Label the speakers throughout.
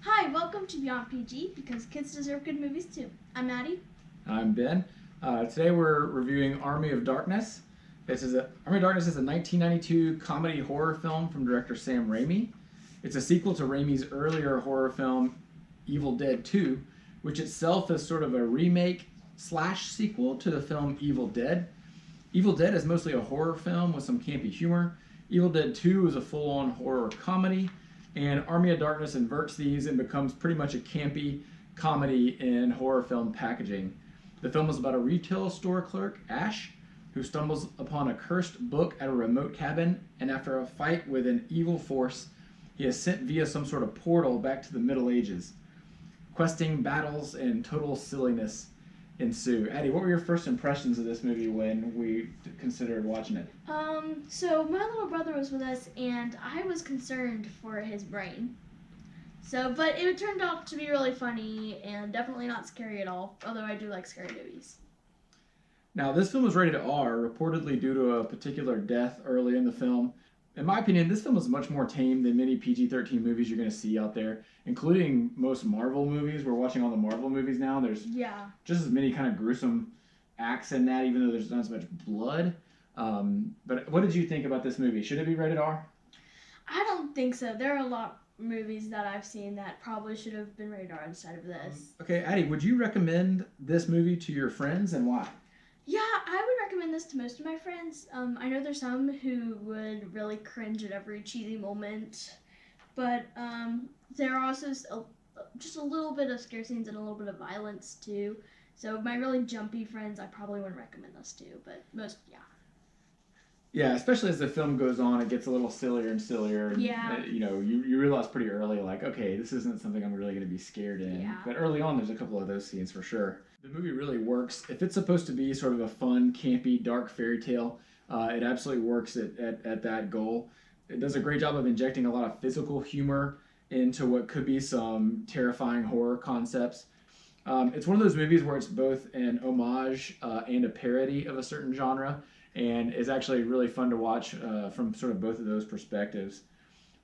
Speaker 1: Hi, welcome to Beyond PG, because kids deserve good movies too. I'm Addy.
Speaker 2: I'm Ben. Today we're reviewing Army of Darkness. Army of Darkness is a 1992 comedy horror film from director Sam Raimi. It's a sequel to Raimi's earlier horror film Evil Dead 2, which itself is sort of a remake slash sequel to the film Evil Dead. Evil Dead is mostly a horror film with some campy humor. Evil Dead 2 is a full-on horror comedy, and Army of Darkness inverts these and becomes pretty much a campy comedy in horror film packaging. The film is about a retail store clerk, Ash, who stumbles upon a cursed book at a remote cabin, and after a fight with an evil force, he is sent via some sort of portal back to the Middle Ages. Questing, battles, and total silliness ensue. Addy, what were your first impressions of this movie when we considered watching it?
Speaker 1: So my little brother was with us, and I was concerned for his brain. But it turned out to be really funny and definitely not scary at all, although I do like scary movies.
Speaker 2: Now, this film was rated R, reportedly due to a particular death early in the film. In my opinion, this film is much more tame than many PG-13 movies you're going to see out there, including most Marvel movies. We're watching all the Marvel movies now. There's just as many kind of gruesome acts in that, even though there's not as much blood. But what did you think about this movie? Should it be rated R?
Speaker 1: I don't think so. There are a lot of movies that I've seen that probably should have been rated R instead of this.
Speaker 2: Okay, Addy, would you recommend this movie to your friends, and why?
Speaker 1: Yeah, I would recommend this to most of my friends. I know there's some who would really cringe at every cheesy moment, but there are also just a little bit of scare scenes and a little bit of violence too. So my really jumpy friends, I probably wouldn't recommend this to, but most, yeah.
Speaker 2: Yeah, especially as the film goes on, it gets a little sillier and sillier. And,
Speaker 1: Yeah.
Speaker 2: You realize pretty early, like, okay, this isn't something I'm really going to be scared in.
Speaker 1: Yeah.
Speaker 2: But early on, there's a couple of those scenes for sure. The movie really works. If it's supposed to be sort of a fun, campy, dark fairy tale, it absolutely works at that goal. It does a great job of injecting a lot of physical humor into what could be some terrifying horror concepts. It's one of those movies where it's both an homage and a parody of a certain genre, and it's actually really fun to watch from sort of both of those perspectives.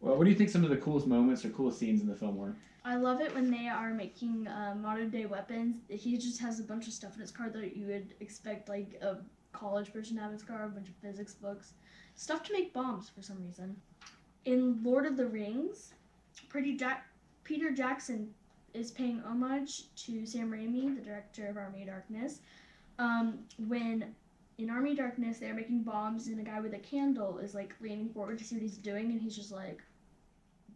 Speaker 2: Well, what do you think some of the coolest moments or coolest scenes in the film were?
Speaker 1: I love it when they are making modern day weapons. He just has a bunch of stuff in his car that you would expect like a college person to have in his car, a bunch of physics books, stuff to make bombs for some reason. In Lord of the Rings, Peter Jackson is paying homage to Sam Raimi, the director of Army of Darkness, when in Army of Darkness, they're making bombs, and a guy with a candle is like leaning forward to see what he's doing, and he's just like,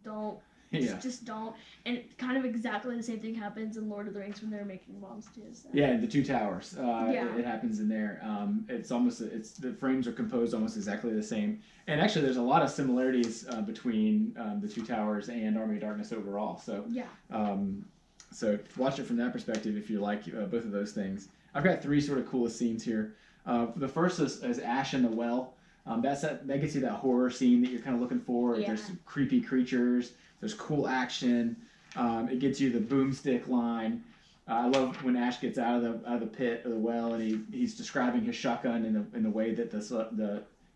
Speaker 1: "Don't, just don't." And kind of exactly the same thing happens in Lord of the Rings when they're making bombs too. So.
Speaker 2: Yeah, the Two Towers. It happens in there. It's the frames are composed almost exactly the same, and actually, there's a lot of similarities between the Two Towers and Army of Darkness overall. So
Speaker 1: yeah.
Speaker 2: So watch it from that perspective if you like both of those things. I've got three sort of coolest scenes here. The first is Ash in the well. That gets you that horror scene that you're kind of looking for.
Speaker 1: Yeah.
Speaker 2: There's creepy creatures. There's cool action. It gets you the boomstick line. I love when Ash gets out of the pit or the well, and he's describing his shotgun in the way that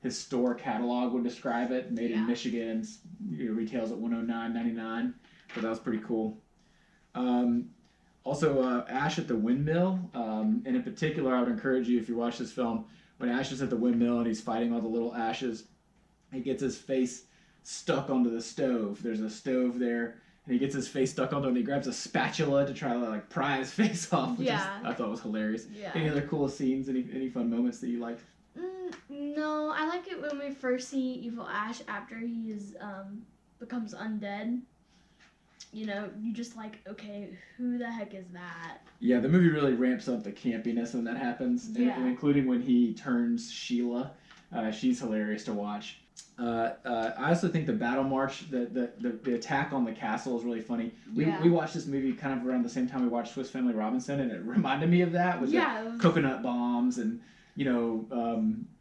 Speaker 2: his store catalog would describe it. Made in Michigan, retails at $109.99. So that was pretty cool. Also, Ash at the windmill, and in particular, I would encourage you, if you watch this film, when Ash is at the windmill and he's fighting all the little ashes, he gets his face stuck onto the stove. There's a stove there, and he gets his face stuck onto it, and he grabs a spatula to try to like pry his face off, which I thought was hilarious.
Speaker 1: Yeah.
Speaker 2: Any other cool scenes, any fun moments that you liked?
Speaker 1: No, I like it when we first see Evil Ash after he becomes undead. You just like, okay, who the heck is that? Yeah,
Speaker 2: the movie really ramps up the campiness when that happens, and including when he turns Sheila. She's hilarious to watch. I also think the battle march, the attack on the castle is really funny. We watched this movie kind of around the same time we watched Swiss Family Robinson, and it reminded me of that with the coconut bombs and,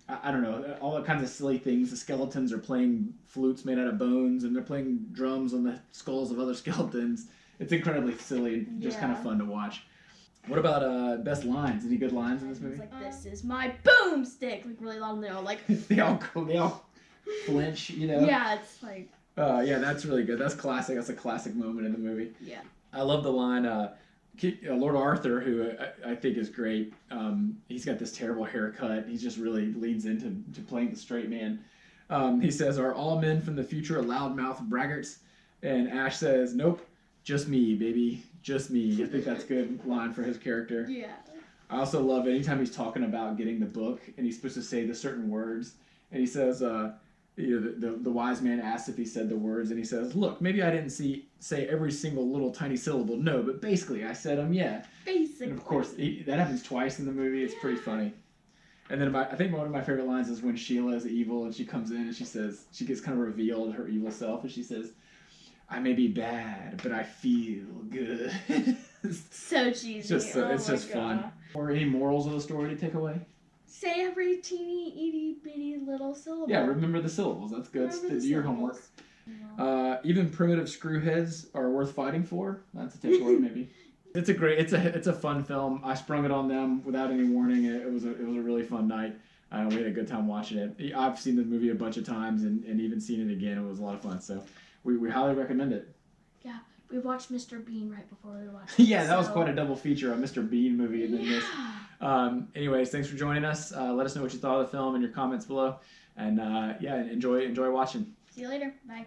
Speaker 2: I don't know, all kinds of silly things. The skeletons are playing flutes made out of bones, and they're playing drums on the skulls of other skeletons. It's incredibly silly and just kind of fun to watch. What about best lines? Any good lines in this movie?
Speaker 1: It's like, "This is my boomstick," like really loud, and they're all like...
Speaker 2: they all flinch,
Speaker 1: Yeah, it's like...
Speaker 2: Yeah, that's really good. That's classic. That's a classic moment in the movie.
Speaker 1: Yeah.
Speaker 2: I love the line, Lord Arthur, who I think is great. He's got this terrible haircut. He just really leans into playing the straight man. He says, "Are all men from the future loudmouth braggarts?" And Ash says, "Nope, just me, baby, just me." I think that's a good line for his character.
Speaker 1: Yeah.
Speaker 2: I also love anytime he's talking about getting the book and he's supposed to say the certain words, and he says, the wise man asks if he said the words, and he says, "Look, maybe I didn't say every single little tiny syllable, no, but basically I said them, yeah."
Speaker 1: Basically.
Speaker 2: And of course, that happens twice in the movie. It's pretty funny. And then I think one of my favorite lines is when Sheila is evil and she comes in and she says, she gets kind of revealed her evil self, and she says, "I may be bad, but I feel good."
Speaker 1: So cheesy.
Speaker 2: It's just fun. Or any morals of the story to take away?
Speaker 1: Say every teeny, itty, bitty little syllable.
Speaker 2: Yeah, remember the syllables. That's good. Do your homework.
Speaker 1: Yeah.
Speaker 2: Even primitive screwheads are worth fighting for. That's a takeaway, maybe. It's a fun film. I sprung it on them without any warning. It was a really fun night. We had a good time watching it. I've seen the movie a bunch of times and even seen it again. It was a lot of fun. So we highly recommend it.
Speaker 1: Yeah, we watched Mr. Bean right before we watched it.
Speaker 2: Yeah, that was quite a double feature, a Mr. Bean movie and then this. Anyways, thanks for joining us. Let us know what you thought of the film in your comments below. And enjoy watching.
Speaker 1: See you later. Bye.